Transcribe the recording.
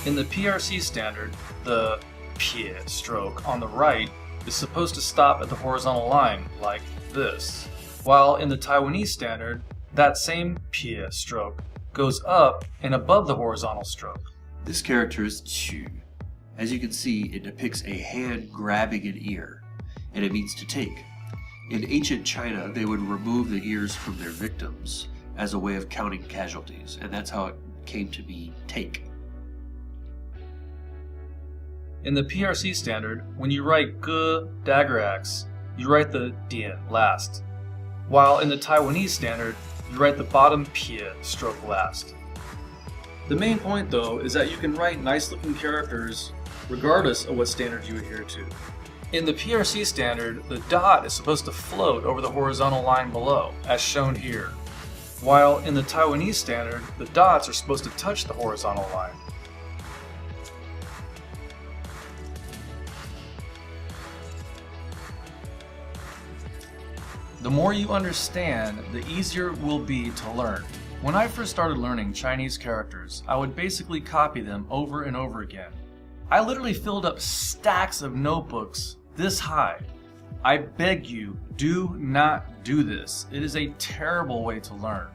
In the PRC standard, the pie stroke on the right is supposed to stop at the horizontal line, like this, while in the Taiwanese standard, that same pie stroke goes up and above the horizontal stroke. This character is chu. As you can see, it depicts a hand grabbing an ear, and it means to take. In ancient China, they would remove the ears from their victims as a way of counting casualties, and that's how it came to be take. In the PRC standard, when you write ge dagger axe, you write the dian last, while in the Taiwanese standard, you write the bottom pie stroke last. The main point though is that you can write nice looking characters regardless of what standard you adhere to. In the PRC standard, the dot is supposed to float over the horizontal line below, as shown here, while in the Taiwanese standard, the dots are supposed to touch the horizontal line. The more you understand, the easier it will be to learn. When I first started learning Chinese characters, I would basically copy them over and over again. I literally filled up stacks of notebooks this high. I beg you, do not do this. It is a terrible way to learn.